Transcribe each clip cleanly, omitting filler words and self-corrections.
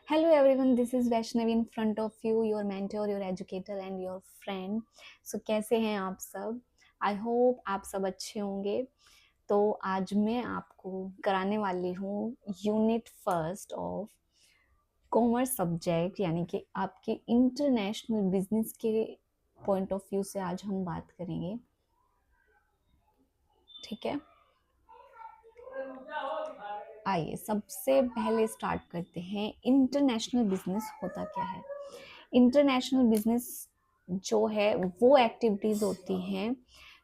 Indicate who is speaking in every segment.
Speaker 1: Hello everyone, this is Vaishnavi in front of you, your mentor, your educator and your friend. So कैसे हैं आप सब? I hope आप सब अच्छे होंगे. तो आज मैं आपको कराने वाली हूँ unit first of commerce subject, यानी कि आपके इंटरनेशनल बिजनेस के पॉइंट ऑफ व्यू से आज हम बात करेंगे. ठीक है, आइए सबसे पहले स्टार्ट करते हैं. इंटरनेशनल बिजनेस होता क्या है? इंटरनेशनल बिजनेस जो है वो एक्टिविटीज होती हैं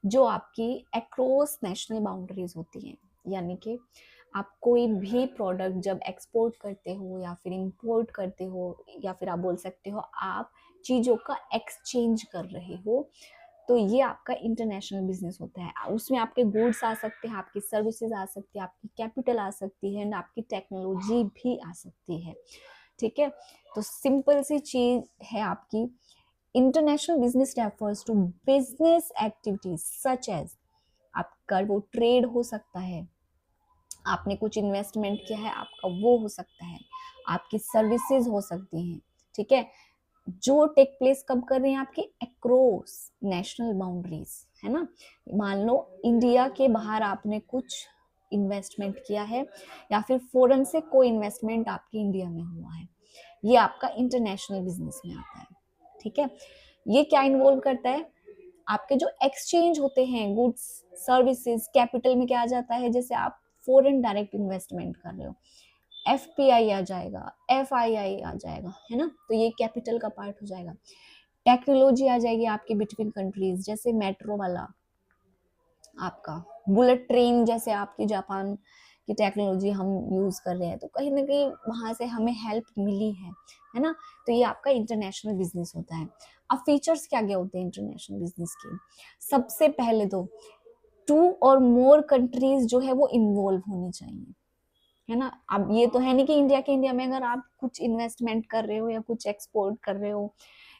Speaker 1: जो आपकी अक्रॉस नेशनल बाउंड्रीज होती हैं. यानी कि आप कोई भी प्रोडक्ट जब एक्सपोर्ट करते हो या फिर इंपोर्ट करते हो, या फिर आप बोल सकते हो आप चीज़ों का एक्सचेंज कर रहे हो, तो ये आपका इंटरनेशनल बिजनेस होता है. उसमें आपके गुड्स आ सकते हैं, आपकी सर्विसेज आ सकती है, आपकी कैपिटल आ सकती है एंड आपकी टेक्नोलॉजी भी आ सकती है. ठीक है, तो सिंपल सी चीज है आपकी. International business refers to business activities such as, आपका वो ट्रेड हो सकता है, आपने कुछ इन्वेस्टमेंट किया है आपका वो हो सकता है, आपकी सर्विसेज हो सकती हैं. ठीक है, जो टेक प्लेस कब कर रहे हैं आपके अक्रॉस नेशनल बाउंड्रीज, है ना. मान लो इंडिया के बाहर आपने कुछ इन्वेस्टमेंट किया है या फिर फॉरेन से कोई इन्वेस्टमेंट आपके इंडिया में हुआ है, ये आपका इंटरनेशनल बिजनेस में आता है. ठीक है, ये क्या इन्वॉल्व करता है? आपके जो एक्सचेंज होते हैं गुड्स सर्विसेज, कैपिटल में क्या आ जाता है? जैसे आप फॉरेन डायरेक्ट इन्वेस्टमेंट कर रहे हो, एफपीआई आ जाएगा, एफआईआई आ जाएगा, है ना. तो ये कैपिटल का पार्ट हो जाएगा. टेक्नोलॉजी आ जाएगी आपकी बिटवीन कंट्रीज, जैसे मेट्रो वाला आपका, बुलेट ट्रेन जैसे आपकी जापान की टेक्नोलॉजी हम यूज कर रहे हैं, तो कहीं ना कहीं वहां से हमें हेल्प मिली है ना. तो ये आपका इंटरनेशनल बिजनेस होता है. अब फीचर्स क्या क्या होते हैं इंटरनेशनल बिजनेस के? सबसे पहले तो 2 और more कंट्रीज जो है वो इन्वॉल्व होनी चाहिए, है ना. अब ये तो है नहीं कि इंडिया में अगर आप कुछ इन्वेस्टमेंट कर रहे हो या कुछ एक्सपोर्ट कर रहे हो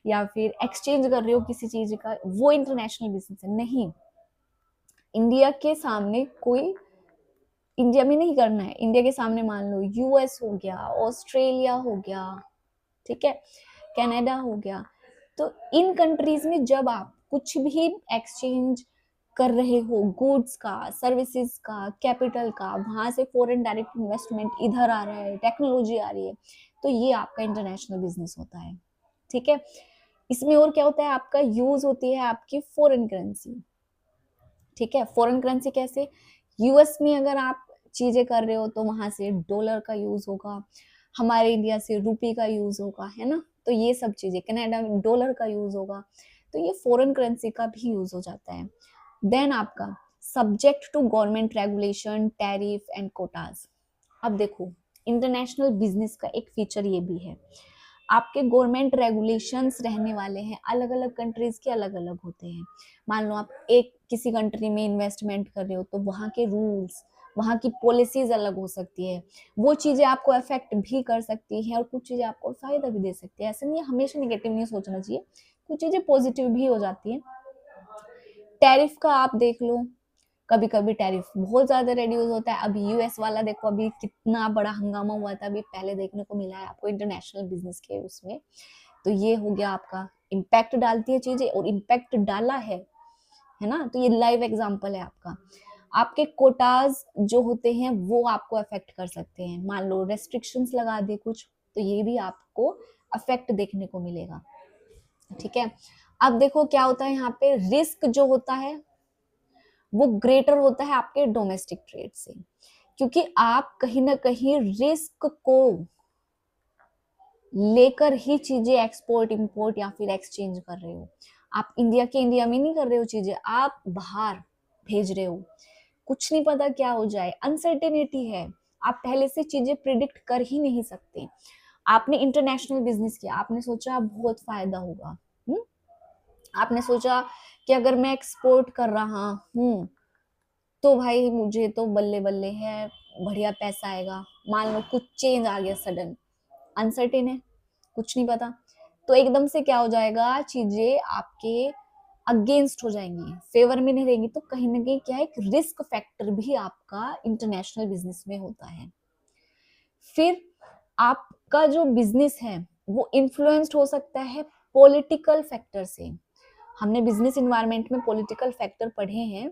Speaker 1: या फिर एक्सचेंज कर रहे हो किसी चीज का, वो इंटरनेशनल बिजनेस है. नहीं, इंडिया के सामने कोई, इंडिया में नहीं करना है, इंडिया के सामने मान लो यूएस हो गया, ऑस्ट्रेलिया हो गया, ठीक है, कनाडा हो गया. तो इन कंट्रीज में जब आप कुछ भी एक्सचेंज कर रहे हो गुड्स का, सर्विसेज का, कैपिटल का, वहां से फॉरेन डायरेक्ट इन्वेस्टमेंट इधर आ रहा है, टेक्नोलॉजी आ रही है, तो ये आपका इंटरनेशनल बिजनेस होता है. ठीक है, इसमें और क्या होता है? आपका यूज होती है आपकी फॉरेन करेंसी. ठीक है, फॉरेन करेंसी कैसे? यूएस में अगर आप चीजें कर रहे हो तो वहां से डॉलर का यूज होगा, हमारे इंडिया से रुपी का यूज होगा, है ना. तो ये सब चीजें, कनाडा में डॉलर का यूज होगा, तो ये फॉरेन करेंसी का भी यूज हो जाता है. देन आपका subject to government regulation, tariff and quotas. अब देखो, इंटरनेशनल बिजनेस का एक फीचर ये भी है, आपके गवर्नमेंट रेगुलेशंस रहने वाले हैं, अलग अलग कंट्रीज के अलग अलग होते हैं. मान लो आप एक किसी कंट्री में इन्वेस्टमेंट कर रहे हो तो वहाँ के रूल्स, वहाँ की पॉलिसीज अलग हो सकती है, वो चीजें आपको अफेक्ट भी कर सकती हैं और कुछ चीजें आपको फायदा भी दे सकती है. ऐसा नहीं है, हमेशा निगेटिव नहीं सोचना चाहिए, कुछ चीजें पॉजिटिव भी हो जाती है. टैरिफ का आप देख लो, कभी कभी टैरिफ बहुत ज्यादा रेड्यूस होता है. अभी यूएस वाला देखो, अभी कितना बड़ा हंगामा हुआ था, अभी पहले देखने को मिला है आपको इंटरनेशनल बिजनेस के उसमें. तो ये हो गया आपका, इम्पैक्ट डालती है चीजें और इम्पैक्ट डाला है ना. तो ये लाइव एग्जांपल है आपका. आपके कोटाज जो होते हैं वो आपको अफेक्ट कर सकते हैं, मान लो रेस्ट्रिक्शंस लगा दे कुछ, तो ये भी आपको अफेक्ट देखने को मिलेगा. ठीक है, अब देखो क्या होता है यहाँ पे, रिस्क जो होता है वो ग्रेटर होता है आपके डोमेस्टिक ट्रेड से, क्योंकि आप कहीं ना कहीं रिस्क को लेकर ही चीजें एक्सपोर्ट इंपोर्ट या फिर एक्सचेंज कर रहे हो. आप इंडिया के इंडिया में नहीं कर रहे हो चीजें, आप बाहर भेज रहे हो. कुछ नहीं पता क्या हो जाए, अनसर्टेनिटी है, आप पहले से चीजें प्रिडिक्ट कर ही नहीं सकते. आपने इंटरनेशनल बिजनेस किया, आपने सोचा बहुत फायदा होगा, आपने सोचा कि अगर मैं एक्सपोर्ट कर रहा हूँ तो भाई मुझे तो बल्ले बल्ले है, बढ़िया पैसा आएगा. मान लो कुछ चेंज आ गया सडन, अनसर्टेन है, कुछ नहीं पता, तो एकदम से क्या हो जाएगा, चीजें आपके अगेंस्ट हो जाएंगी, फेवर में नहीं रहेंगी. तो कहीं ना कहीं क्या है, एक रिस्क फैक्टर भी आपका इंटरनेशनल बिजनेस में होता है. फिर आप का जो बिजनेस है वो इन्फ्लुएंस्ड हो सकता है पॉलिटिकल फैक्टर से। हमने बिजनेस इन्वायरमेंट में पॉलिटिकल फैक्टर पढ़े हैं,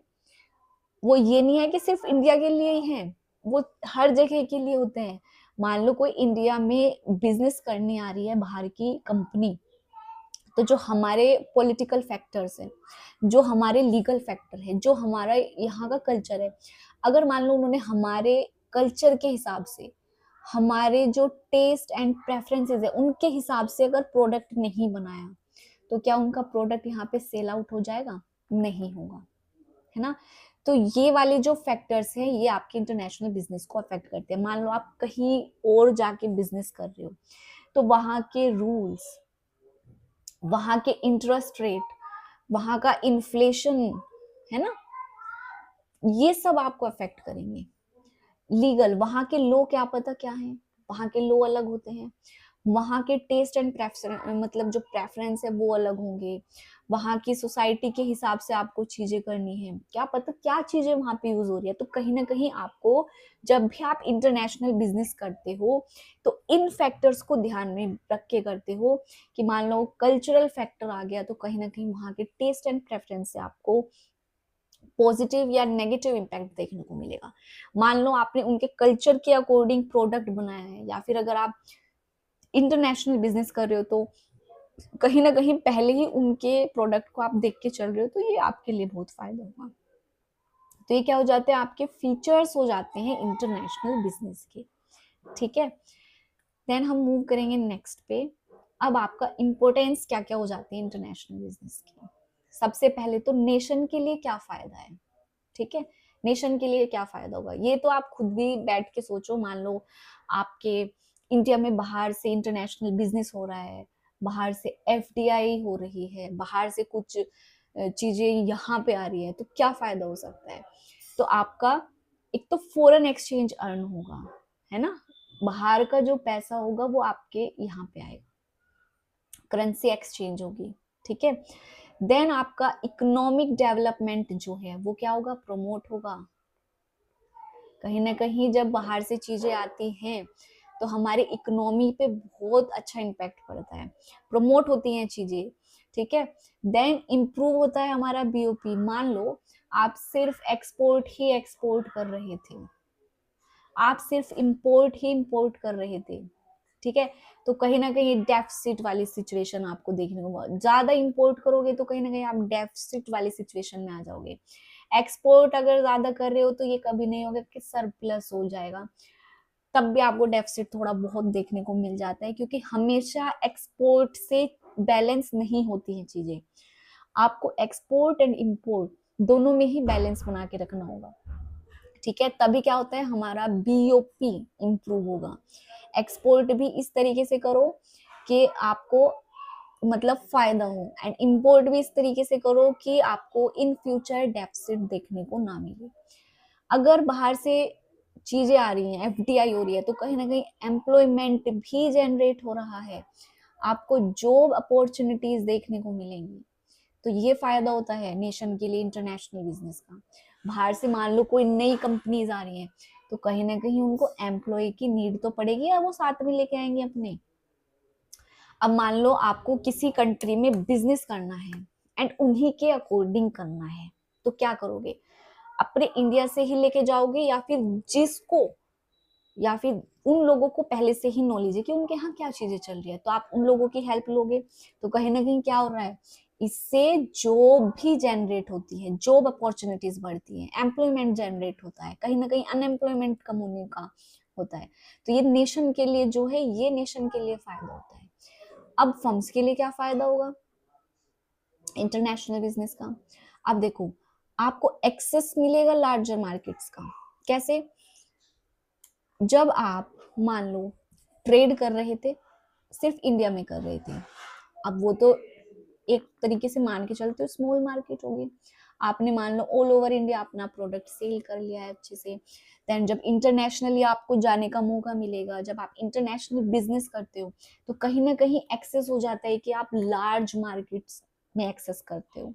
Speaker 1: वो ये नहीं है कि सिर्फ इंडिया के लिए ही हैं, वो हर जगह के लिए होते हैं। मान लो कोई इंडिया में बिजनेस करने आ रही है बाहर की कंपनी, तो जो हमारे पॉलिटिकल फैक्टर्स हैं, जो हमारे लीगल फैक्टर है, जो हमारा यहाँ का कल्चर है, अगर मान लो उन्होंने हमारे कल्चर के हिसाब से, हमारे जो टेस्ट एंड प्रेफरेंसेस है उनके हिसाब से अगर प्रोडक्ट नहीं बनाया, तो क्या उनका प्रोडक्ट यहाँ पे सेल आउट हो जाएगा? नहीं होगा, है ना। तो ये वाले जो फैक्टर्स हैं ये आपके इंटरनेशनल बिजनेस को अफेक्ट करते हैं। मान लो आप कहीं और जाके बिजनेस कर रहे हो, तो वहां के रूल्स, वहां के इंटरेस्ट रेट, वहां का इन्फ्लेशन, है ना, ये सब आपको अफेक्ट करेंगे। लीगल, वहां के लो क्या पता क्या है, वहां के लो अलग होते हैं, वहां के टेस्ट एंड मतलब जो प्रेफरेंस है वो अलग होंगे, वहां की सोसाइटी के हिसाब से आपको चीजें करनी है, क्या पता क्या चीजें वहां पे यूज हो रही है। तो कहीं ना कहीं आपको, जब भी आप इंटरनेशनल बिजनेस करते हो, तो इन फैक्टर्स को ध्यान में रख के करते हो कि मान लो कल्चरल फैक्टर आ गया, तो कहीं ना कहीं वहां के टेस्ट एंड प्रेफरेंस से आपको पॉजिटिव या नेगेटिव इम्पैक्ट देखने को मिलेगा। मान लो आपने उनके कल्चर के अकॉर्डिंग प्रोडक्ट बनाया है, या फिर अगर आप इंटरनेशनल बिजनेस कर रहे हो, तो कहीं ना कहीं पहले ही उनके प्रोडक्ट को आप देख के चल रहे हो, तो ये आपके लिए बहुत फायदा होगा। तो ये क्या हो जाते हैं, आपके फीचर्स हो जाते हैं इंटरनेशनल बिजनेस के। ठीक है, देन हम मूव करेंगे नेक्स्ट पे। अब आपका इंपॉर्टेंस क्या क्या हो जाती है इंटरनेशनल बिजनेस की। सबसे पहले तो नेशन के लिए क्या फायदा है। ठीक है, नेशन के लिए क्या फायदा होगा, ये तो आप खुद भी बैठ के सोचो। मान लो आपके इंडिया में बाहर से इंटरनेशनल बिजनेस हो रहा है, बाहर से एफडीआई हो रही है, बाहर से कुछ चीजें यहाँ पे आ रही है, तो क्या फायदा हो सकता है। तो आपका एक तो फॉरेन एक्सचेंज अर्न होगा, है ना, बाहर का जो पैसा होगा वो आपके यहाँ पे आएगा, करेंसी एक्सचेंज होगी। ठीक है, देन आपका इकोनॉमिक डेवलपमेंट जो है वो क्या होगा, प्रमोट होगा। कहीं ना कहीं जब बाहर से चीजें आती हैं तो हमारी इकोनॉमी पे बहुत अच्छा इम्पैक्ट पड़ता है, प्रमोट होती हैं चीजें। ठीक है, देन इम्प्रूव होता है हमारा बीओपी। मान लो आप सिर्फ एक्सपोर्ट ही एक्सपोर्ट कर रहे थे, आप सिर्फ इंपोर्ट ही इंपोर्ट कर रहे थे, ठीक है, तो कहीं ना कहीं डेफिसिट वाली सिचुएशन आपको देखने को, ज्यादा इंपोर्ट करोगे तो कहीं ना कहीं आप डेफिसिट वाली सिचुएशन में आ जाओगे। एक्सपोर्ट अगर ज्यादा कर रहे हो तो ये कभी नहीं होगा कि सरप्लस हो जाएगा, तब भी आपको डेफिसिट थोड़ा बहुत देखने को मिल जाता है, क्योंकि हमेशा एक्सपोर्ट से बैलेंस नहीं होती हैं चीजें। आपको एक्सपोर्ट एंड इंपोर्ट दोनों में ही बैलेंस बना के रखना होगा। ठीक है, तभी क्या होता है, हमारा बीओपी इंप्रूव होगा। एक्सपोर्ट भी इस तरीके से करो कि आपको मतलब फायदा हो, एंड इंपोर्ट भी इस तरीके से करो कि आपको इन फ्यूचर डेफिसिट देखने को ना मिले। अगर बाहर से चीजें आ रही हैं, एफडीआई हो रही है, तो कहीं ना कहीं एम्प्लॉयमेंट भी जनरेट हो रहा है, आपको जॉब अपॉर्चुनिटीज देखने को मिलेंगी। तो ये फायदा होता है नेशन के लिए इंटरनेशनल बिजनेस का। बाहर से मान लो कोई नई कंपनीज आ रही हैं, तो कहीं ना कहीं उनको एम्प्लॉय की नीड तो पड़ेगी, या वो साथ में लेके आएंगे अपने। अब मान लो आपको किसी कंट्री में बिजनेस करना है एंड उन्हीं के अकॉर्डिंग करना है, तो क्या करोगे, अपने इंडिया से ही लेके जाओगे, या फिर जिसको, या फिर उन लोगों को पहले से ही नॉलेज है कि उनके यहाँ क्या चीजें चल रही है, तो आप उन लोगों की हेल्प लोगे। तो कहीं ना कहीं क्या हो रहा है, इससे जॉब भी जनरेट होती है, जॉब अपॉर्चुनिटीज बढ़ती है, एम्प्लॉयमेंट जनरेट होता है, कहीं ना कहीं अनएम्प्लॉयमेंट कम होने का होता है। तो ये नेशन के लिए जो है, ये नेशन के लिए फायदा होता है। अब फर्म्स के लिए क्या फायदा होगा इंटरनेशनल बिजनेस का। अब देखो, आपको एक्सेस मिलेगा लार्जर मार्केट्स का। कैसे, जब आप मान लो ट्रेड कर रहे थे, सिर्फ इंडिया में कर रहे थे, अब वो तो एक तरीके से मान के चलते हो स्मॉल मार्केट होगी। आपने मान लो ऑल ओवर इंडिया अपना प्रोडक्ट सेल कर लिया है अच्छे से। देन जब इंटरनेशनली आपको जाने का मौका मिलेगा, जब आप इंटरनेशनल बिजनेस करते हो, तो कहीं ना कहीं एक्सेस हो जाता है कि आप लार्ज मार्केट्स में एक्सेस करते हो,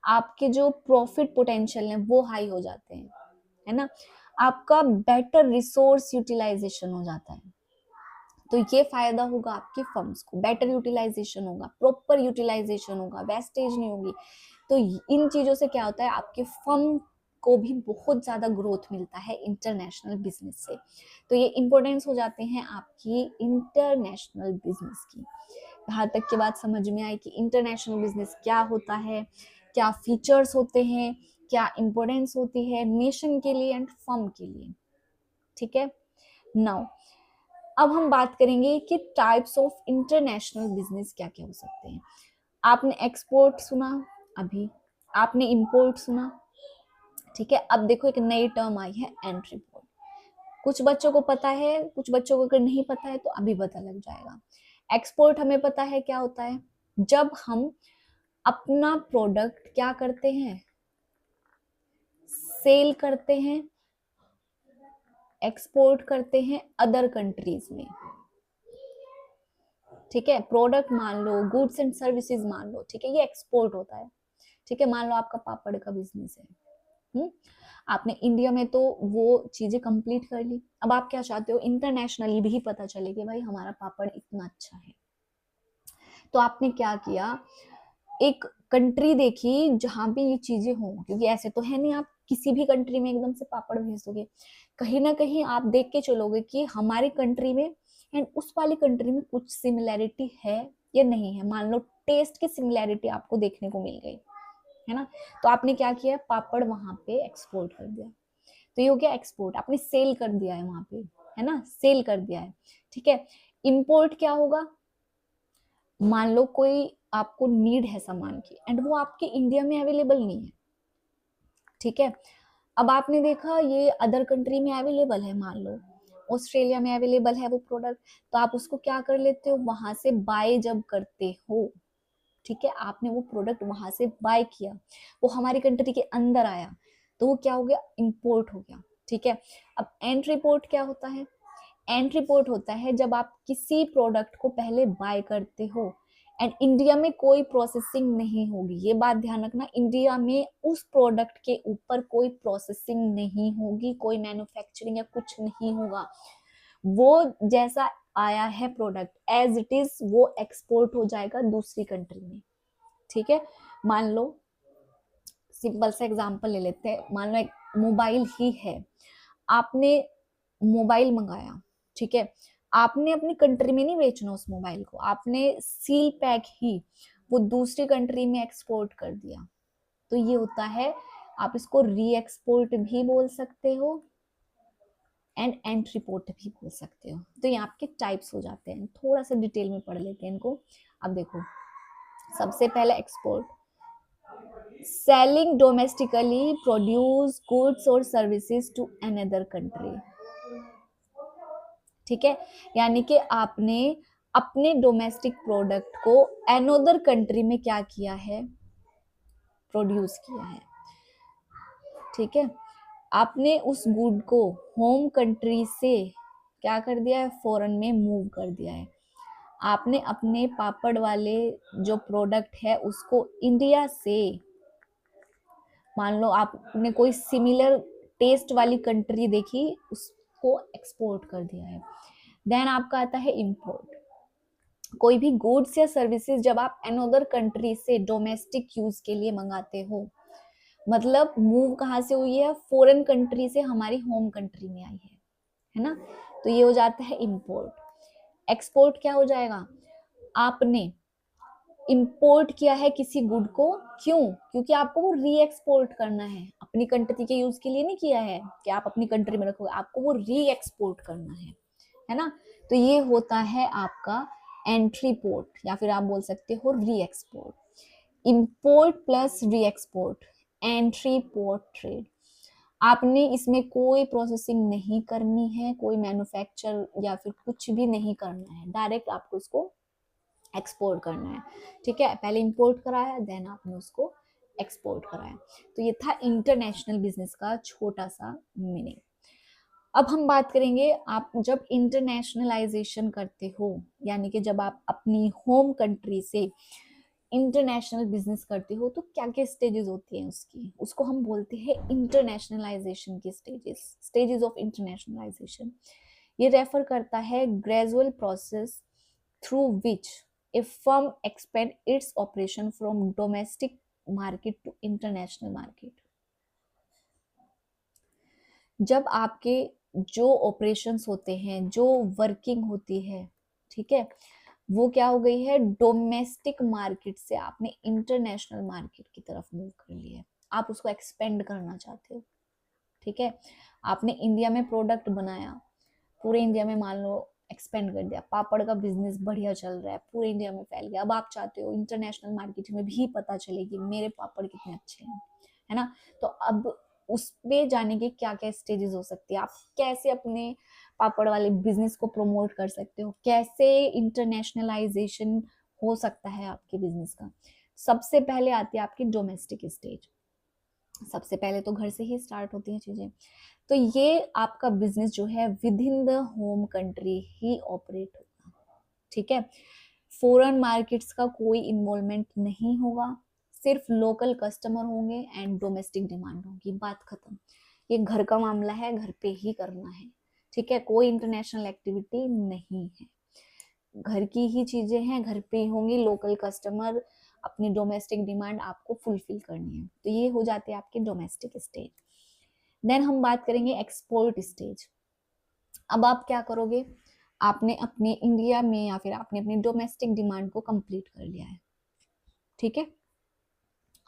Speaker 1: आपके जो प्रॉफिट पोटेंशियल है वो हाई हो जाते हैं, है ना, आपका बेटर रिसोर्स यूटिलाइजेशन हो जाता है। तो ये फायदा होगा आपके फंड्स को, बेटर यूटिलाइजेशन होगा, प्रॉपर यूटिलाइजेशन होगा, वेस्टेज नहीं होगी। तो इन चीजों से क्या होता है, आपके फर्म को भी बहुत ज्यादा ग्रोथ मिलता है इंटरनेशनल बिजनेस से। तो ये इंपॉर्टेंस हो जाते हैं आपकी इंटरनेशनल बिजनेस की। यहाँ तक की बात समझ में आई कि इंटरनेशनल बिजनेस क्या होता है, क्या फीचर्स होते हैं, क्या इंपॉर्टेंस होती है नेशन के लिए एंड फर्म के लिए। ठीक है, नाउ अब हम बात करेंगे कि टाइप्स ऑफ इंटरनेशनल बिजनेस क्या क्या हो सकते हैं। आपने एक्सपोर्ट सुना, अभी आपने इंपोर्ट सुना। ठीक है, अब देखो एक नई टर्म आई है एंट्री पोर्ट। कुछ बच्चों को पता है, कुछ बच्चों को अगर नहीं पता है तो अभी पता लग जाएगा। एक्सपोर्ट हमें पता है क्या होता है, जब हम अपना प्रोडक्ट क्या करते हैं, सेल करते हैं, एक्सपोर्ट करते हैं अदर कंट्रीज में। ठीक है, प्रोडक्ट मान लो, गुड्स एंड सर्विसेज मान लो, ठीक है, ये एक्सपोर्ट होता है। ठीक है, मान लो आपका पापड़ का बिजनेस है, आपने इंडिया में तो वो चीजें कंप्लीट कर ली, अब आप क्या चाहते हो, इंटरनेशनली भी पता चले कि भाई हमारा पापड़ इतना अच्छा है। तो आपने क्या किया, एक कंट्री देखी जहां पे ये चीजें हों, क्योंकि ऐसे तो है नहीं आप किसी भी कंट्री में एकदम से पापड़ भेज दोगे। कहीं ना कहीं आप देख के चलोगे कि हमारी कंट्री में एंड उस वाली कंट्री में कुछ सिमिलैरिटी है या नहीं है। मान लो टेस्ट की सिमिलैरिटी आपको देखने को मिल गई है ना, तो आपने क्या किया, पापड़ वहां पे एक्सपोर्ट कर दिया। तो ये हो गया एक्सपोर्ट, आपने सेल कर दिया है वहां पे, है ना, सेल कर दिया है। ठीक है, इंपोर्ट क्या होगा, मान लो कोई आपको नीड है सामान की एंड वो आपके इंडिया में अवेलेबल नहीं है। ठीक है, अब आपने देखा ये अदर कंट्री में अवेलेबल है, मान लो ऑस्ट्रेलिया में अवेलेबल है वो प्रोडक्ट, तो आप उसको क्या कर लेते हो, वहां से बाय जब करते हो, ठीक है, आपने वो प्रोडक्ट वहां से बाय किया, वो हमारी कंट्री के अंदर आया, तो वो क्या हो गया, इंपोर्ट हो गया। ठीक है, अब एंट्री पोर्ट क्या होता है, एंट्री पोर्ट होता है जब आप किसी प्रोडक्ट को पहले बाय करते हो एंड इंडिया में कोई प्रोसेसिंग नहीं होगी, ये बात ध्यान रखना, इंडिया में उस प्रोडक्ट के ऊपर कोई प्रोसेसिंग नहीं होगी, कोई मैन्युफैक्चरिंग या कुछ नहीं होगा, वो जैसा आया है प्रोडक्ट एज इट इज वो एक्सपोर्ट हो जाएगा दूसरी कंट्री में। ठीक है, मान लो सिंपल सा एग्जांपल ले लेते हैं, मान लो एक मोबाइल ही है, आपने मोबाइल मंगाया, ठीक है, आपने अपनी कंट्री में नहीं बेचना उस मोबाइल को, आपने सील पैक ही वो दूसरी कंट्री में एक्सपोर्ट कर दिया, तो ये होता है, आप इसको री एक्सपोर्ट भी बोल सकते हो एंड एंट्री पोर्ट भी बोल सकते हो। तो ये आपके टाइप्स हो जाते हैं, थोड़ा सा डिटेल में पढ़ लेते हैं इनको। अब देखो, सबसे पहले export, selling domestically produce goods और सर्विसेज टू अनदर कंट्री। ठीक है, यानी कि आपने अपने डोमेस्टिक प्रोडक्ट को अनदर कंट्री में क्या किया है, प्रोड्यूस किया है। ठीक है, आपने उस गुड को होम कंट्री से क्या कर दिया है, फॉरेन में मूव कर दिया है। आपने अपने पापड़ वाले जो प्रोडक्ट है उसको इंडिया से, मान लो आपने कोई सिमिलर टेस्ट वाली कंट्री देखी, उसको एक्सपोर्ट कर दिया है। देन आपका आता है इंपोर्ट, कोई भी गुड्स या सर्विसेज जब आप अनदर कंट्री से डोमेस्टिक यूज के लिए मंगाते हो, मतलब मूव कहाँ से हुई है, फॉरेन कंट्री से हमारी होम कंट्री में आई है ना, तो ये हो जाता है इंपोर्ट। एक्सपोर्ट क्या हो जाएगा, आपने इंपोर्ट किया है किसी गुड को, क्यों, क्योंकि आपको वो री एक्सपोर्ट करना है, अपनी कंट्री के यूज के लिए नहीं किया है कि आप अपनी कंट्री में रखोगे, आपको वो री एक्सपोर्ट करना है ना, तो ये होता है आपका एंट्री पोर्ट या फिर आप बोल सकते हो री एक्सपोर्ट। इंपोर्ट प्लस री एक्सपोर्ट, एंट्री पोर्ट ट्रेड। आपने इसमें कोई प्रोसेसिंग नहीं करनी है, कोई मैन्युफैक्चर या फिर कुछ भी नहीं करना है, डायरेक्ट आपको इसको एक्सपोर्ट करना है। ठीक है, पहले इंपोर्ट कराया देन आपने उसको एक्सपोर्ट कराया। तो ये था इंटरनेशनल बिजनेस का छोटा सा मीनिंग। अब हम बात करेंगे, आप जब इंटरनेशनलाइजेशन करते हो, यानी कि जब आप अपनी होम कंट्री से इंटरनेशनल बिजनेस करते हो, तो क्या क्या स्टेजेस होती हैं उसकी, उसको हम बोलते हैं इंटरनेशनलाइजेशन की स्टेजेस, स्टेजेस ऑफ इंटरनेशनलाइजेशन। ये रेफर करता है gradual process through which a firm expand its operation from domestic market to international market. जब आपके जो ऑपरेशंस होते हैं, जो वर्किंग होती है, ठीक है, वो क्या हो गई है, डोमेस्टिक मार्केट से आपने इंटरनेशनल मार्केट की तरफ मूव कर लिया है, आप उसको एक्सपेंड करना चाहते हो, ठीक है। आपने इंडिया में प्रोडक्ट बनाया, पूरे इंडिया में मान लो एक्सपेंड कर दिया, पापड़ का बिजनेस बढ़िया चल रहा है, पूरे इंडिया में फैल गया, अब आप चाहते हो इंटरनेशनल मार्केट में भी पता चले कि मेरे पापड़ कितने अच्छे हैं, है ना। तो अब उस पे जाने के क्या क्या स्टेजेस हो सकती है, आप कैसे अपने पापड़ वाले बिजनेस को प्रमोट कर सकते हो, कैसे इंटरनेशनलाइजेशन हो सकता है आपके बिजनेस का। सबसे पहले आती है आपकी डोमेस्टिक स्टेज। सबसे पहले तो घर से ही स्टार्ट होती हैं चीजें। तो ये आपका बिजनेस जो है with in the home country he operate होगा, ठीक है। फॉरेन मार्केट्स का कोई इन्वॉल्वमेंट नहीं होगा, सिर्फ लोकल कस्टमर होंगे एंड डोमेस्टिक डिमांड होगी, बात खत्म। ये घर का मामला है, घर पे ही करना है, ठीक है, कोई इंटरनेशनल एक्टिविटी नहीं है, घर की ही चीजें हैं, घर पे ही होंगी, लोकल कस्टमर, अपनी डोमेस्टिक डिमांड आपको फुलफिल करनी है। तो ये हो जाती है आपकी डोमेस्टिक स्टेज। देन हम बात करेंगे एक्सपोर्ट स्टेज। अब आप क्या करोगे, आपने अपने इंडिया में या फिर आपने अपनी डोमेस्टिक डिमांड को कंप्लीट कर लिया है, ठीक है।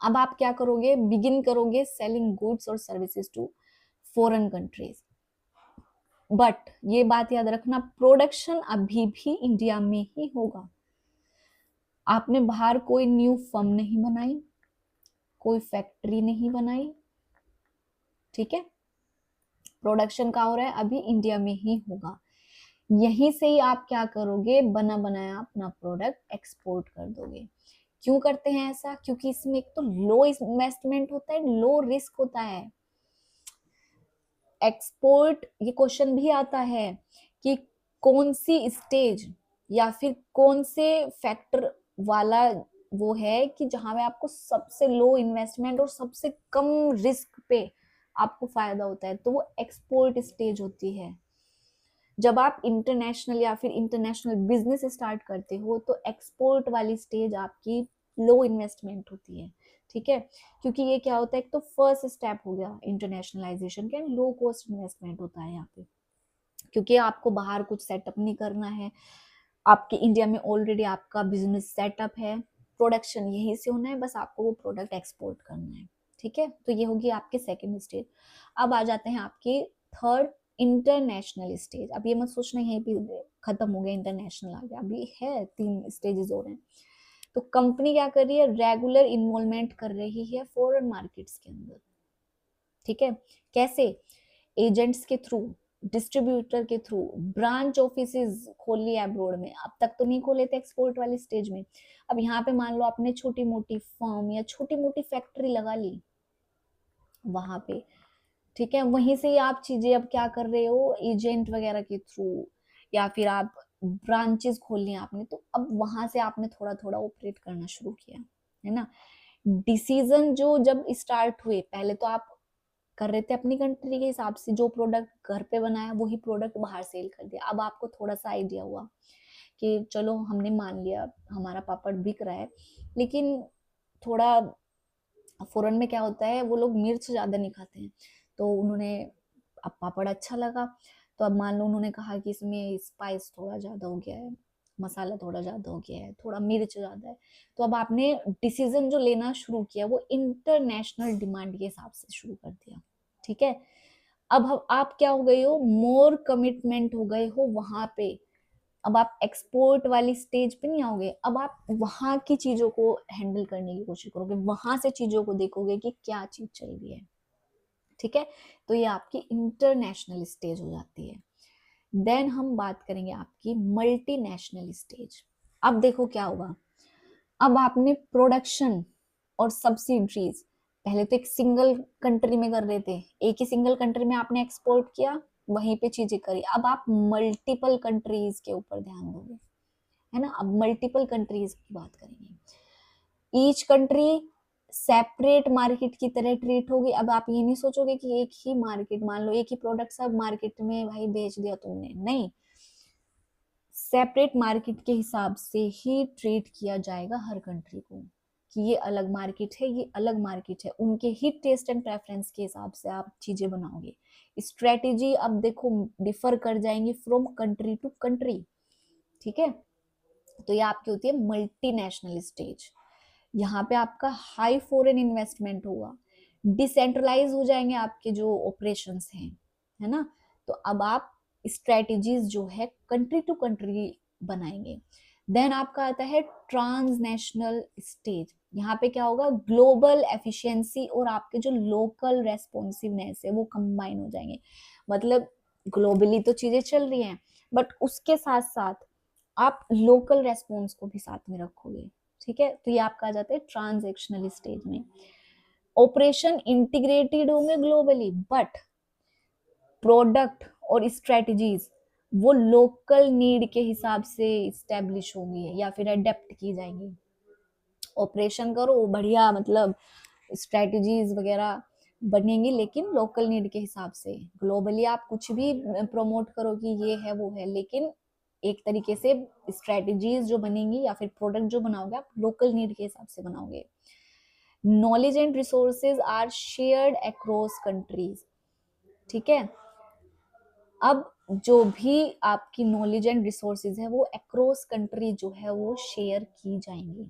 Speaker 1: अब आप क्या करोगे, बिगिन करोगे सेलिंग गुड्स और services to foreign countries. But ये बात याद रखना, प्रोडक्शन अभी भी इंडिया में ही होगा। आपने बाहर कोई न्यू फर्म नहीं बनाई, कोई फैक्ट्री नहीं बनाई, ठीक है। प्रोडक्शन कहाँ हो रहा है, अभी इंडिया में ही होगा। यहीं से ही आप क्या करोगे, बना बनाया अपना प्रोडक्ट एक्सपोर्ट कर दोगे। क्यों करते हैं ऐसा, क्योंकि इसमें एक तो लो इन्वेस्टमेंट होता है, लो रिस्क होता है। एक्सपोर्ट, ये क्वेश्चन भी आता है कि कौन सी स्टेज या फिर कौन से फैक्टर वाला वो है कि जहां पे आपको सबसे लो इन्वेस्टमेंट और सबसे कम रिस्क पे आपको फायदा होता है, तो वो एक्सपोर्ट स्टेज होती है। जब आप इंटरनेशनल या फिर इंटरनेशनल बिजनेस स्टार्ट करते हो तो एक्सपोर्ट वाली स्टेज आपकी लो इन्वेस्टमेंट होती है, ठीक है। क्योंकि ये क्या होता है, एक तो फर्स्ट स्टेप हो गया इंटरनेशनलाइजेशन के, लो कॉस्ट इन्वेस्टमेंट होता है यहाँ पे, क्योंकि आपको बाहर कुछ सेटअप नहीं करना है, आपके इंडिया में ऑलरेडी आपका बिजनेस सेटअप है, प्रोडक्शन यहीं से होना है, बस आपको वो प्रोडक्ट एक्सपोर्ट करना है, ठीक है। तो ये होगी आपकी सेकेंड स्टेज। अब आ जाते हैं आपकी थर्ड, इंटरनेशनल स्टेज। अब ये मत सोचना यहीं पे खत्म हो गया, इंटरनेशनल आ गया, अभी है 3 स्टेजेस हो रहे हैं। तो कंपनी क्या कर रही है, रेगुलर इन्वॉल्वमेंट कर रही है फॉरेन मार्केट्स के अंदर, ठीक है। कैसे, एजेंट्स के थ्रू, डिस्ट्रीब्यूटर के थ्रू, ब्रांच ऑफिसेज खोल लिया अब्रॉड में, अब तक तो नहीं खोले थे एक्सपोर्ट वाली स्टेज में। अब यहाँ पे मान लो आपने छोटी मोटी फर्म या छोटी मोटी फैक्ट्री लगा ली वहां पे, ठीक है, वहीं से ही आप चीजें अब क्या कर रहे हो, एजेंट वगैरह के थ्रू या फिर आप ब्रांचेस खोल लिया आपने, तो अब वहां से आपने थोड़ा थोड़ा ऑपरेट करना शुरू किया, है ना। डिसीजन जो जब स्टार्ट हुए, पहले तो आप कर रहे थे अपनी कंट्री के हिसाब से, जो प्रोडक्ट घर पे बनाया वही प्रोडक्ट बाहर सेल कर दिया। अब आपको थोड़ा सा आइडिया हुआ कि चलो हमने मान लिया हमारा पापड़ बिक रहा है, लेकिन थोड़ा फॉरेन में क्या होता है, वो लोग मिर्च ज्यादा नहीं खाते हैं, तो उन्होंने, अब पापड़ अच्छा लगा, तो अब मान लो उन्होंने कहा कि इसमें स्पाइस थोड़ा ज्यादा हो गया है, मसाला थोड़ा ज्यादा हो गया है, थोड़ा मिर्च ज्यादा है, तो अब आपने डिसीजन जो लेना शुरू किया वो इंटरनेशनल डिमांड के हिसाब से शुरू कर दिया, ठीक है। अब आप क्या हो गए हो, मोर कमिटमेंट हो गए हो वहां पे। अब आप एक्सपोर्ट वाली स्टेज पे नहीं आओगे, अब आप वहां की चीजों को हैंडल करने की कोशिश करोगे, वहां से चीजों को देखोगे कि क्या चीज चल रही है, ठीक है। तो ये आपकी इंटरनेशनल स्टेज हो जाती है। देन हम बात करेंगे आपकी मल्टीनेशनल स्टेज। अब देखो क्या होगा, अब आपने प्रोडक्शन और सब्सिडरीज, पहले तो एक सिंगल कंट्री में कर रहे थे, एक ही सिंगल कंट्री में आपने एक्सपोर्ट किया, वहीं पे चीजें करी, अब आप मल्टीपल कंट्रीज के ऊपर ध्यान दोगे, है ना। अब मल्टीपल कंट्रीज की बात करेंगे, ईच कंट्री सेपरेट मार्केट की तरह ट्रीट होगी। अब आप ये नहीं सोचोगे कि एक ही मार्केट, मान लो एक ही प्रोडक्ट सब मार्केट में भाई बेच दिया तुमने, नहीं, सेपरेट मार्केट के हिसाब से ही ट्रीट किया जाएगा हर कंट्री को, कि ये अलग मार्केट है, ये अलग मार्केट है, उनके ही टेस्ट एंड प्रेफरेंस के हिसाब से आप चीजें बनाओगे। स्ट्रेटेजी अब देखो डिफर कर जाएंगी फ्रॉम कंट्री टू कंट्री, ठीक है। तो ये आपकी होती है मल्टीनेशनल स्टेज। यहाँ पे आपका हाई फॉरेन इन्वेस्टमेंट होगा, डिसेंट्रलाइज हो जाएंगे आपके जो ऑपरेशंस हैं, है ना। तो अब आप स्ट्रेटेजीज जो है कंट्री टू कंट्री बनाएंगे। देन आपका आता है ट्रांसनेशनल स्टेज। यहाँ पे क्या होगा, ग्लोबल एफिशिएंसी और आपके जो लोकल रेस्पॉन्सिवनेस है वो कंबाइन हो जाएंगे। मतलब ग्लोबली तो चीजें चल रही हैं, बट उसके साथ साथ आप लोकल रेस्पॉन्स को भी साथ में रखोगे, ठीक है। तो ये आपका आ जाता है ट्रांजैक्शनल स्टेज में। ऑपरेशन इंटीग्रेटेड होंगे ग्लोबली, बट प्रोडक्ट और स्ट्रेटजीज वो लोकल नीड के हिसाब से स्टेब्लिश होंगी या फिर अडेप्ट की जाएंगी। ऑपरेशन करो बढ़िया, मतलब स्ट्रेटजीज वगैरह बनेंगी लेकिन लोकल नीड के हिसाब से। ग्लोबली आप कुछ भी प्रमोट करो कि ये है वो है, लेकिन एक तरीके से स्ट्रेटजीज जो बनेंगी या फिर प्रोडक्ट जो बनाओगे आप लोकल नीड के हिसाब से बनाओगे। Knowledge and resources are shared across countries, ठीक है। अब जो भी आपकी नॉलेज एंड रिसोर्सेज है वो अक्रॉस कंट्री जो है वो शेयर की जाएंगी,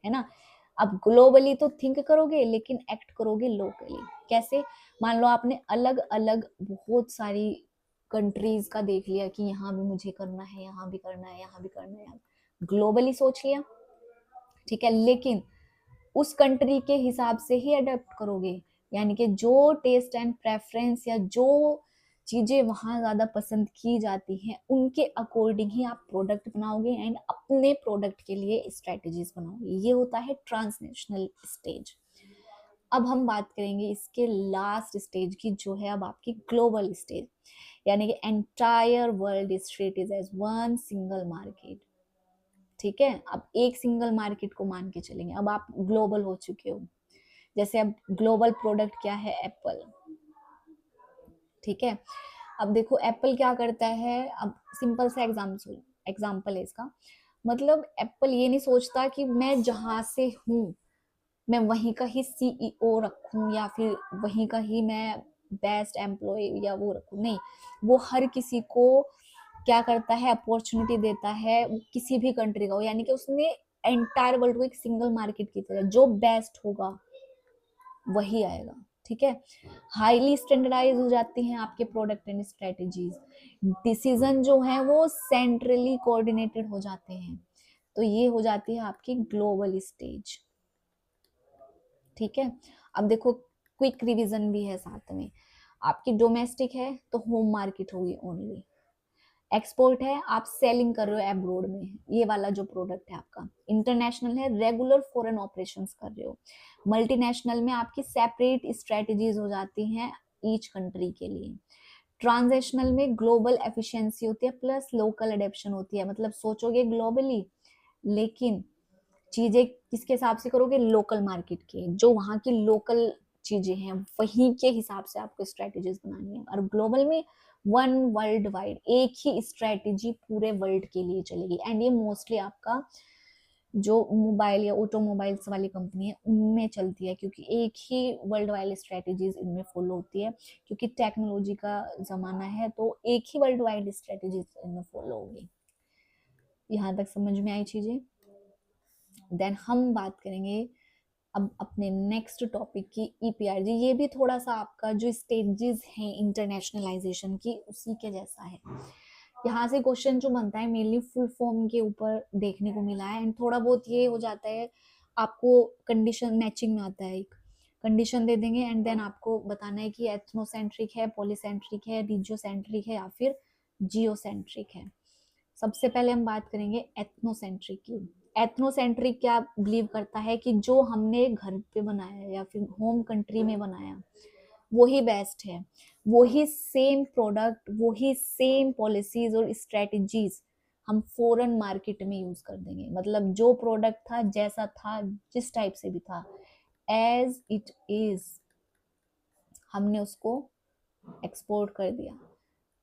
Speaker 1: है ना। अब ग्लोबली तो थिंक करोगे लेकिन एक्ट करोगे लोकली। कैसे, मान लो आपने अलग अलग बहुत सारी कंट्रीज का देख लिया कि यहाँ भी मुझे करना है, यहाँ भी करना है, यहाँ भी करना है, ग्लोबली सोच लिया, ठीक है, लेकिन उस कंट्री के हिसाब से ही अडेप्ट करोगे। यानी कि जो टेस्ट एंड प्रेफरेंस या जो चीजें वहां ज्यादा पसंद की जाती हैं उनके अकॉर्डिंग ही आप प्रोडक्ट बनाओगे एंड अपने प्रोडक्ट के लिए स्ट्रेटजीज बनाओगे। ये होता है ट्रांसनेशनल स्टेज। अब हम बात करेंगे इसके लास्ट स्टेज की, जो है अब आपकी ग्लोबल स्टेज। यानी कि entire world is treated as one single market, ठीक है। अब एक सिंगल मार्केट को मान के चलेंगे, अब आप ग्लोबल हो चुके हो। जैसे अब ग्लोबल प्रोडक्ट क्या है, एप्पल, ठीक है। अब देखो एप्पल क्या करता है, अब सिंपल सा एग्जाम्पल है इसका। मतलब एप्पल ये नहीं सोचता कि मैं जहां से हूँ मैं वहीं का ही सीईओ रखूं या फिर वहीं का ही मैं बेस्ट एम्प्लॉय या वो रखूं, नहीं, वो हर किसी को क्या करता है, अपॉर्चुनिटी देता है, वो किसी भी कंट्री का हो। यानी कि उसने एंटायर वर्ल्ड को एक सिंगल मार्केट की तरह, जो बेस्ट होगा वही आएगा, ठीक है। हाईली स्टैंडर्डाइज हो जाती हैं आपके प्रोडक्ट एंड स्ट्रेटजीज। डिसीजन जो है वो सेंट्रली कोऑर्डिनेटेड हो जाते हैं। तो ये हो जाती है आपकी ग्लोबल स्टेज, ठीक है। अब देखो क्विक रिवीजन भी है साथ में। आपकी डोमेस्टिक है तो होम मार्केट होगी ओनली। एक्सपोर्ट है, आप सेलिंग कर रहे हो एब्रोड में, ये वाला जो प्रोडक्ट है आपका। इंटरनेशनल है, रेगुलर फॉरेन ऑपरेशंस कर रहे हो। मल्टीनेशनल में आपकी सेपरेट स्ट्रेटजीज हो जाती हैं ईच कंट्री के लिए। ट्रांजेशनल में ग्लोबल एफिशिएंसी होती है प्लस लोकल अडेप्शन होती है। मतलब सोचोगे ग्लोबली लेकिन चीजें किसके हिसाब से करोगे, लोकल मार्केट के, जो वहां की लोकल चीजें हैं वहीं के हिसाब से आपको स्ट्रेटेजीज बनानी है। और ग्लोबल में वन वर्ल्ड वाइड एक ही स्ट्रेटेजी पूरे वर्ल्ड के लिए चलेगी। एंड ये मोस्टली आपका जो मोबाइल या ऑटोमोबाइल्स वाली कंपनी है उनमें चलती है, क्योंकि एक ही वर्ल्ड वाइड स्ट्रेटेजीज इनमें फॉलो होती है। क्योंकि टेक्नोलॉजी का जमाना है तो एक ही वर्ल्ड वाइड स्ट्रेटेजीज इनमें फॉलो होगी। यहाँ तक समझ में आई चीजें। देन हम बात करेंगे अब अपने नेक्स्ट टॉपिक की, ईपीआरजी। ये भी थोड़ा सा आपका जो स्टेजेस हैं इंटरनेशनलाइजेशन की उसी के जैसा है। यहाँ से क्वेश्चन जो बनता है मेनली फुल फॉर्म के ऊपर देखने को मिला है, एंड थोड़ा बहुत ये हो जाता है आपको कंडीशन मैचिंग में आता है। एक कंडीशन दे देंगे एंड देन आपको बताना है कि एथनोसेंट्रिक है, पॉलीसेंट्रिक है, रिजियोसेंट्रिक है या फिर जियोसेंट्रिक है। सबसे पहले हम बात करेंगे एथनोसेंट्रिक की। एथनोसेंट्रिक क्या बिलीव करता है कि जो हमने घर पे बनाया या फिर होम कंट्री में बनाया वही बेस्ट है, वही सेम प्रोडक्ट, वही सेम पॉलिसीज और स्ट्रेटजीज हम फॉरेन मार्केट में यूज कर देंगे। मतलब जो प्रोडक्ट था, जैसा था, जिस टाइप से भी था, एज इट इज हमने उसको एक्सपोर्ट कर दिया,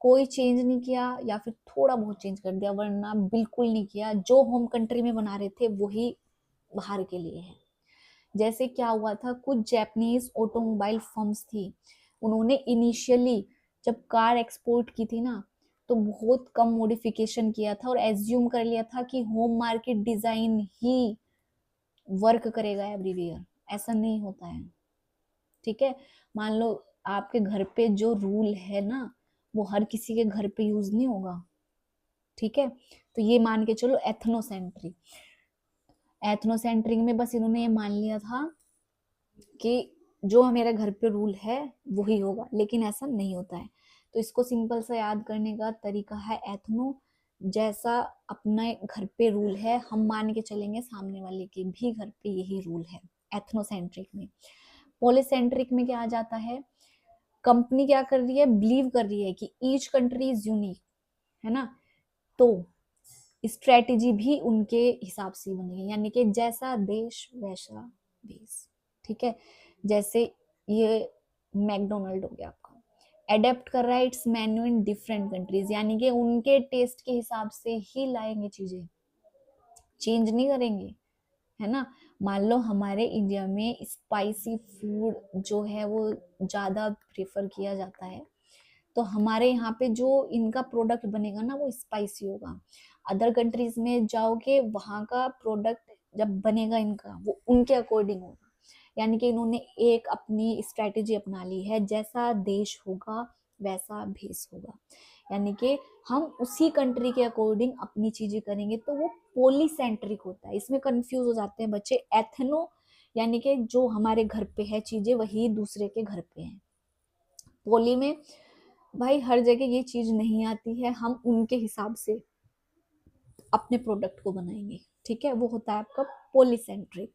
Speaker 1: कोई चेंज नहीं किया या फिर थोड़ा बहुत चेंज कर दिया, वरना बिल्कुल नहीं किया। जो होम कंट्री में बना रहे थे वही बाहर के लिए है। जैसे क्या हुआ था, कुछ जापानीज ऑटोमोबाइल फर्म्स थी, उन्होंने इनिशियली जब कार एक्सपोर्ट की थी ना, तो बहुत कम मॉडिफिकेशन किया था और एज्यूम कर लिया था कि होम मार्केट डिजाइन ही वर्क करेगा एवरीवेयर। ऐसा नहीं होता है, ठीक है। मान लो आपके घर पे जो रूल है ना, वो हर किसी के घर पे यूज नहीं होगा, ठीक है। तो ये मान के चलो एथनोसेंट्रिक, एथनोसेंट्रिक में बस इन्होंने ये मान लिया था कि जो मेरे घर पे रूल है वही होगा, लेकिन ऐसा नहीं होता है। तो इसको सिंपल सा याद करने का तरीका है एथनो, जैसा अपने घर पे रूल है हम मान के चलेंगे सामने वाले के भी घर पे यही रूल है, एथनोसेंट्रिक में। पॉलीसेंट्रिक में क्या आ जाता है, कंपनी क्या कर रही है, बिलीव कर रही है कि ईच कंट्री इज यूनिक, है ना। तो स्ट्रेटेजी भी उनके हिसाब से बनेगी, यानी कि जैसा देश वैसा भेष, ठीक है। जैसे ये मैकडोनल्ड हो गया आपका, एडेप्ट कर रहा है it's menu in different countries, यानी कि उनके टेस्ट के हिसाब से ही लाएंगे चीजें, चेंज नहीं करेंगे, है ना। मान लो हमारे इंडिया में स्पाइसी फूड जो है वो ज्यादा प्रेफर किया जाता है, तो हमारे यहाँ पे जो इनका प्रोडक्ट बनेगा ना वो स्पाइसी होगा। अदर कंट्रीज में जाओगे, वहां का प्रोडक्ट जब बनेगा इनका वो उनके अकॉर्डिंग होगा। यानी कि इन्होंने एक अपनी स्ट्रेटेजी अपना ली है, जैसा देश होगा वैसा भेष होगा, यानी कि हम उसी कंट्री के अकॉर्डिंग अपनी चीजें करेंगे, तो वो पोलीसेंट्रिक होता है। इसमें कंफ्यूज हो जाते हैं बच्चे, एथनो यानी कि जो हमारे घर पे है चीजें वही दूसरे के घर पे है। पोली में भाई हर जगह ये चीज नहीं आती है, हम उनके हिसाब से अपने प्रोडक्ट को बनाएंगे, ठीक है। वो होता है आपका पोलीसेंट्रिक।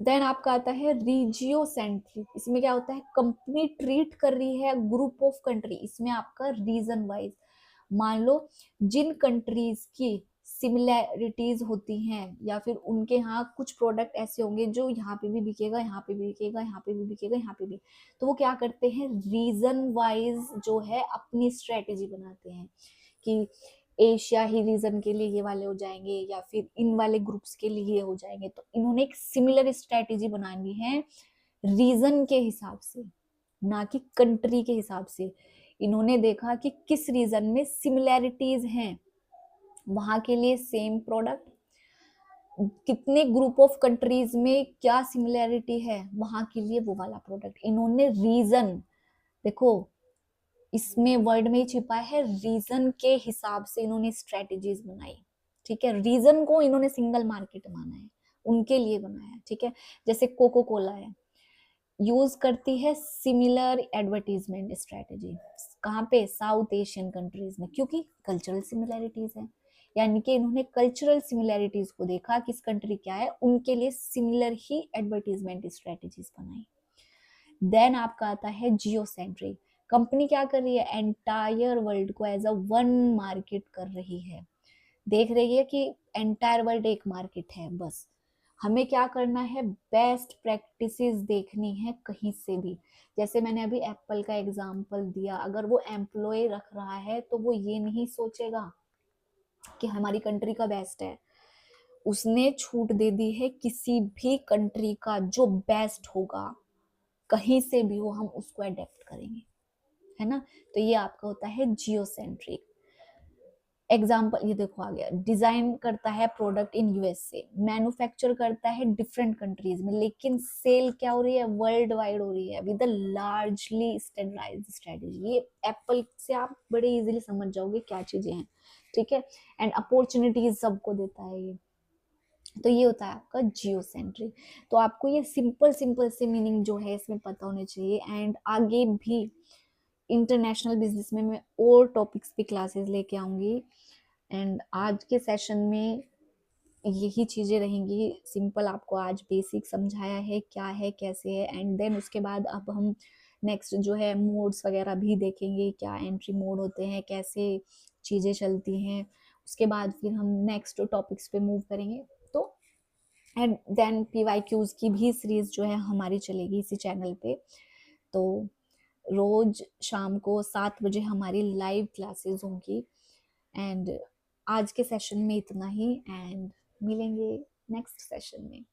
Speaker 1: देन आपका आता है रीजियोसेंट्रिक, इसमें क्या होता है, कंपनी ट्रीट कर रही है ग्रुप ऑफ कंट्री, इसमें आपका रीजन वाइज। मान लो जिन कंट्रीज की सिमिलैरिटीज होती हैं या फिर उनके यहाँ कुछ प्रोडक्ट ऐसे होंगे जो यहाँ पे भी बिकेगा, यहाँ पे भी बिकेगा, यहाँ पे भी बिकेगा, यहाँ पे भी, तो वो क्या करते हैं, रीजन वाइज जो है अपनी स्ट्रेटेजी बनाते हैं कि एशिया ही रीजन के लिए ये वाले हो जाएंगे या फिर इन वाले ग्रुप्स के लिए ये हो जाएंगे। तो इन्होंने एक सिमिलर स्ट्रेटेजी बनानी है रीजन के हिसाब से, ना कि कंट्री के हिसाब से। इन्होंने देखा कि किस रीजन में सिमिलैरिटीज हैं, वहां के लिए सेम प्रोडक्ट, कितने ग्रुप ऑफ कंट्रीज में क्या सिमिलैरिटी है, वहां के लिए वो वाला प्रोडक्ट। इन्होंने रीजन, देखो इसमें वर्ड में ही छिपा है, रीजन के हिसाब से इन्होंने स्ट्रेटेजीज बनाई, ठीक है। रीजन को इन्होंने सिंगल मार्केट माना है, उनके लिए बनाया है, ठीक है। जैसे कोको कोला है, यूज करती है सिमिलर एडवर्टीजमेंट स्ट्रेटेजी, कहाँ पे, साउथ एशियन कंट्रीज में, क्योंकि कल्चरल सिमिलैरिटीज है। यानी कि इन्होंने कल्चरल सिमिलैरिटीज को देखा, किस कंट्री क्या है, उनके लिए सिमिलर ही एडवर्टीजमेंट स्ट्रेटेजीज बनाई। देन आपका आता है जियोसेंट्रिक, कंपनी क्या कर रही है, एंटायर वर्ल्ड को एज अ वन मार्केट कर रही है, देख रही है कि एंटायर वर्ल्ड एक मार्केट है, बस हमें क्या करना है, बेस्ट प्रैक्टिसेस देखनी है कहीं से भी। जैसे मैंने अभी एप्पल का एग्जांपल दिया, अगर वो एम्प्लॉय रख रहा है तो वो ये नहीं सोचेगा कि हमारी कंट्री का बेस्ट है, उसने छूट दे दी है किसी भी कंट्री का जो बेस्ट होगा, कहीं से भी हो हम उसको अडेप्ट करेंगे, है ना। तो ये आपका होता है जियोसेंट्रिक। एग्जाम्पल ये देखो आ गया, डिजाइन करता है प्रोडक्ट इन यूएसए, मैन्युफैक्चर करता है डिफरेंट कंट्रीज में, लेकिन सेल क्या हो रही है, वर्ल्ड वाइड हो रही है with a largely standardised strategy. ये एप्पल से आप बड़े इजीली समझ जाओगे क्या चीजें हैं, ठीक है। एंड अपॉर्चुनिटीज सबको देता है ये। तो ये होता है आपका जियोसेंट्रिक। तो आपको ये सिंपल सिंपल से मीनिंग जो है इसमें पता होने चाहिए। एंड आगे भी इंटरनेशनल बिजनेस में मैं और टॉपिक्स पे क्लासेस लेके आऊंगी। एंड आज के सेशन में यही चीज़ें रहेंगी, सिंपल आपको आज बेसिक समझाया है क्या है कैसे है। एंड देन उसके बाद अब हम नेक्स्ट जो है मोड्स वगैरह भी देखेंगे, क्या एंट्री मोड होते हैं, कैसे चीज़ें चलती हैं। उसके बाद फिर हम नेक्स्ट टॉपिक्स पे मूव करेंगे। तो एंड देन PYQs की भी सीरीज जो है हमारी चलेगी इसी चैनल पे। तो रोज शाम को 7 बजे हमारी लाइव क्लासेस होंगी। एंड आज के सेशन में इतना ही, एंड मिलेंगे नेक्स्ट सेशन में।